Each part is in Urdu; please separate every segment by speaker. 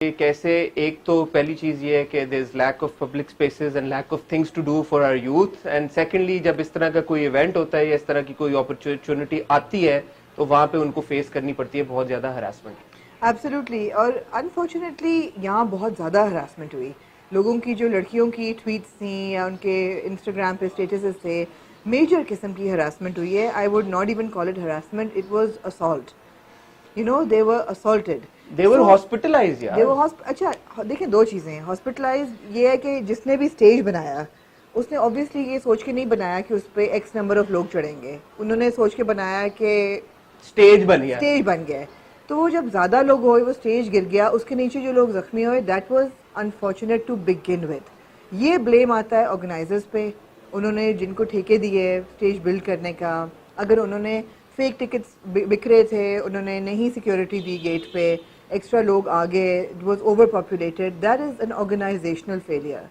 Speaker 1: کہ کیسے ایک تو پہلی چیز یہ ہے کہ there is lack of public spaces and lack of things to do for our youth, and secondly جب اس طرح کا کوئی ایونٹ ہوتا ہے یا اس طرح کی کوئی اپرچونٹی آتی ہے تو وہاں پہ ان کو فیس کرنی پڑتی ہے بہت زیادہ ہراسمنٹ.
Speaker 2: ایبسلیوٹلی. اور انفارچونیٹلی یہاں بہت زیادہ ہراسمنٹ ہوئی. لوگوں کی جو لڑکیوں کی ٹویٹس تھیں یا ان کے انسٹاگرام پہ اسٹیٹسز تھے، میجر قسم کی ہراسمنٹ ہوئی ہے. I would not even call it harassment, it was assault. they were assaulted.
Speaker 1: They were hospitalized, yeah.
Speaker 2: اچھا دیکھیں، دو چیزیں ہیں. ہاسپٹلائز یہ ہے کہ جس نے بھی اسٹیج بنایا اس نے اوبیسلی یہ سوچ کے نہیں بنایا کہ اس پہ ایکس نمبر آف لوگ چڑھیں گے. انہوں نے سوچ کے بنایا کہ
Speaker 1: اسٹیج بن
Speaker 2: گیا. تو وہ جب زیادہ لوگ ہوئے وہ اسٹیج گر گیا، اس کے نیچے جو لوگ زخمی ہوئے، that was unfortunate to begin with. یہ بلیم آتا ہے آرگنائزرز پہ. انہوں نے جن کو ٹھیکے دیے اسٹیج بلڈ کرنے کا، اگر انہوں نے فیک ٹکٹس بکرے تھے، انہوں نے نہیں سیکیورٹی دی گیٹ پہ، ایکسٹرا لوگ آگے، it was over populated, that is an organisational failure.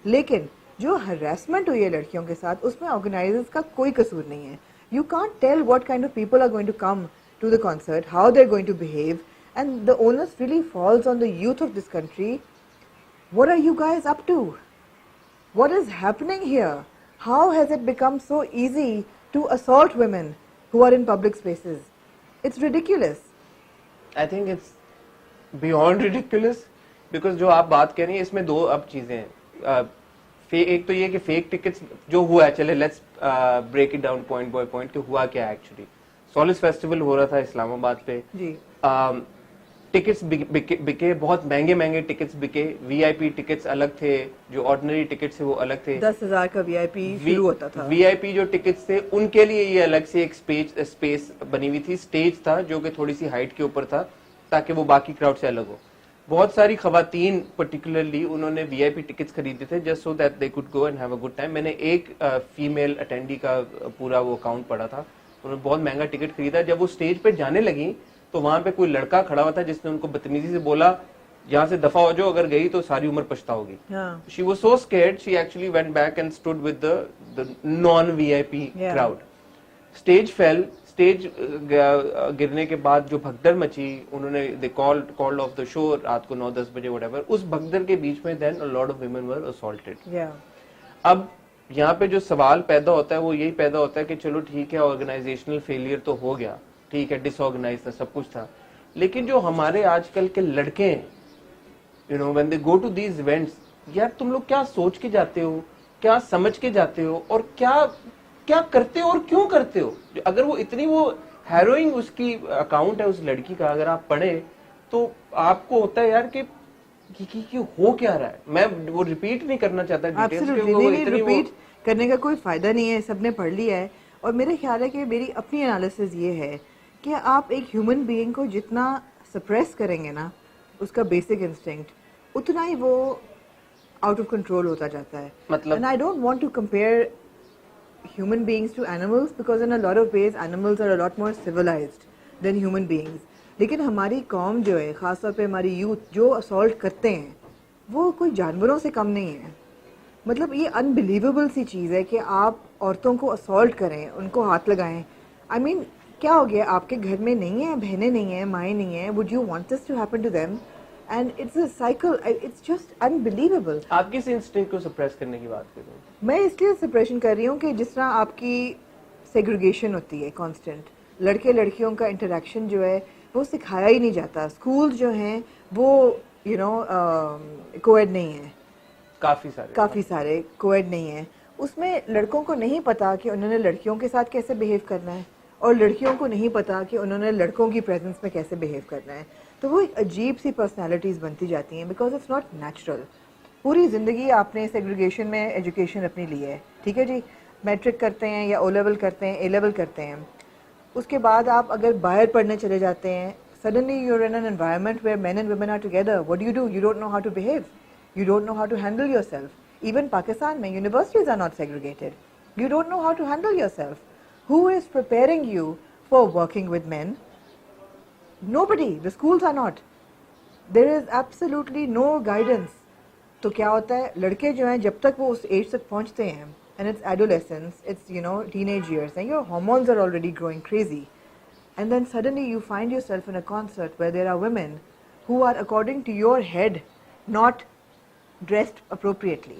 Speaker 2: لیکن جو ہراسمنٹ ہوئی ہے لڑکیوں کے ساتھ، اس میں آرگنائزرز کا کوئی قصور نہیں ہے. You can't tell what kind of people are going to come to the concert, how they're going to behave, and the onus really falls on the youth of this country. What are you guys up to? What is happening here? How has it become so easy to assault women who are in public spaces? It's ridiculous.
Speaker 1: I think it's beyond ridiculous because جو آپ بات کہہ رہی ہیں اس میں دو اب چیزیں ہیں. ایک تو یہ کہ فیک ٹکٹس جو ہوا ہے، چلے let's break it down point by point کہ ہوا کیا ہے ایکچولی. سولس فیسٹیول ہو رہا تھا اسلام آباد پہ،
Speaker 2: جی.
Speaker 1: ٹکٹس بکے، بہت مہنگے مہنگے tickets بکے. We I P tickets الگ تھے، جو آرڈنری ٹکٹس تھے وہ الگ تھے.
Speaker 2: 10,000 کا وی آئی پی شروع ہوتا تھا.
Speaker 1: وی آئی پی جو ٹکٹس تھے ان کے لیے یہ الگ سے ایک اسپیس بنی ہوئی تھی. اسٹیج تھا جو کہ تھوڑی سی ہائٹ کے اوپر تھا تاکہ وہ باقی کراؤڈ سے الگ ہو. بہت ساری خواتین پرٹیکولرلی انہوں نے وی آئی پی ٹکٹس خریدے تھے just so that they could go and have a good time. میں نے ایک فیمیل اٹینڈی کا پورا وہ اکاؤنٹ پڑھا تھا، انہوں نے بہت مہنگا ٹکٹ خریدا. جب وہ اسٹیج پہ جانے لگی تو وہاں پہ کوئی لڑکا کھڑا ہوا تھا جس نے ان کو بدتمیزی سے بولا یہاں سے دفع ہو جاؤ، اگر گئی تو ساری عمر پچھتا ہوگی. She was so scared she actually went back and stood with the non V I P crowd. Stage fell, stage گرنے کے بعد جو بھگدڑ مچی، انہوں نے دے کالڈ آف دا شو رات کو 9-10 بجے وٹ ایور. اس بھگدڑ کے بیچ میں دین a lot of women were assaulted. اب یہاں پہ جو سوال پیدا ہوتا ہے وہ یہی پیدا ہوتا ہے کہ چلو ٹھیک ہے آرگنائزیشنل فیلئر تو ہو گیا، ٹھیک ہے ڈس آرگنائز تھا، سب کچھ تھا، لیکن جو ہمارے آج کل کے لڑکے ہیں when they go to these events، یار تم لوگ کیا سوچ کے جاتے ہو، کیا سمجھ کے جاتے ہو، اور کیا کرتے ہو اور کیوں کرتے ہو. اگر وہ اتنی وہ ہیروئنگ اس کی اکاؤنٹ ہے اس لڑکی کا، اگر آپ پڑھیں تو آپ کو ہوتا ہے یار کہ ہو کیا رہا ہے. میں وہ ریپیٹ نہیں کرنا چاہتا
Speaker 2: ریپیٹ کرنے کا کوئی فائدہ نہیں ہے، سب نے پڑھ لیا ہے. اور میرے خیال ہے کہ میری اپنی انالیسز یہ ہے کہ آپ ایک ہیومن بینگ کو جتنا سپریس کریں گے نا، اس کا بیسک انسٹنکٹ، اتنا ہی وہ آؤٹ آف کنٹرول ہوتا جاتا ہے. And I don't want to compare human beings to animals because in a lot of ways animals are a lot more civilized than human beings. لیکن ہماری قوم جو ہے، خاص طور پہ ہماری یوتھ جو اسالٹ کرتے ہیں وہ کوئی جانوروں سے کم نہیں ہے. مطلب یہ انبلیویبل سی چیز ہے کہ آپ عورتوں کو اسالٹ کریں، ان کو ہاتھ لگائیں. آئی مین کیا ہو گیا؟ آپ کے گھر میں نہیں ہیں، بہنیں نہیں ہیں، مائیں نہیں ہیں، would you want this to happen to them? And it's a cycle, it's just unbelievable.
Speaker 1: آپ کس انسٹنکٹ کو سپریس کرنے کی بات کر رہے ہیں؟
Speaker 2: میں اس لیے سپریشن کر رہی ہوں کہ جس طرح آپ کی سیگریگیشن ہوتی ہے کانسٹنٹ، لڑکے لڑکیوں کا انٹریکشن جو ہے وہ سکھایا ہی نہیں جاتا. اسکول جو ہیں وہ کویڈ نہیں ہیں، کافی سارے کویڈ نہیں ہیں. اس میں لڑکوں کو نہیں پتا کہ انہوں نے لڑکیوں کے ساتھ کیسے بہیو کرنا ہے، اور لڑکیوں کو نہیں پتا کہ انہوں نے لڑکوں کی پریزنس میں کیسے بہیو کرنا ہے. تو وہ ایک عجیب سی پرسنالٹیز بنتی جاتی ہیں بیکاز اٹس ناٹ نیچرل. پوری زندگی آپ نے سیگریگیشن میں ایجوکیشن اپنی لی ہے، ٹھیک ہے جی، میٹرک کرتے ہیں یا او لیول کرتے ہیں، اے لیول کرتے ہیں، اس کے بعد آپ اگر باہر پڑھنے چلے جاتے ہیں، suddenly you're in an environment where men and women are together. What do? You don't know how to behave. You don't know how to handle yourself. Even Pakistan mein universities are not segregated. You don't know how to handle yourself. Who is preparing you for working with men? Nobody. The schools are not. There is absolutely no guidance. تو کیا ہوتا ہے، لڑکے جو ہیں جب تک وہ اس ایج تک پہنچتے ہیں، and it's adolescence, it's teenage years, and your hormones are already growing crazy, and then suddenly you find yourself in a concert where there are women who are according to your head not dressed appropriately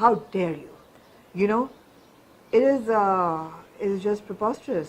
Speaker 2: How dare you? You know, it is just preposterous.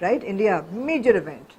Speaker 2: right? India, major event.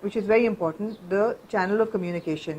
Speaker 2: which is very important, the channel of communication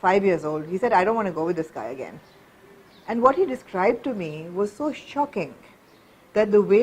Speaker 2: 5 years old, he said I don't want to go with this guy again, and what he described to me was so shocking that the way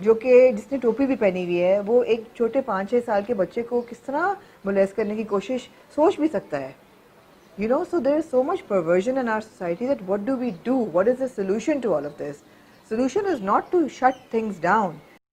Speaker 2: جو کہ جس نے ٹوپی بھی پہنی ہوئی ہے وہ ایک چھوٹے 5-6 سال کے بچے کو کس طرح مولیس کرنے کی کوشش سوچ بھی سکتا ہے. You know, so there is so much perversion in our society that what do we do? What is the solution to all of this? Solution is not to shut things down.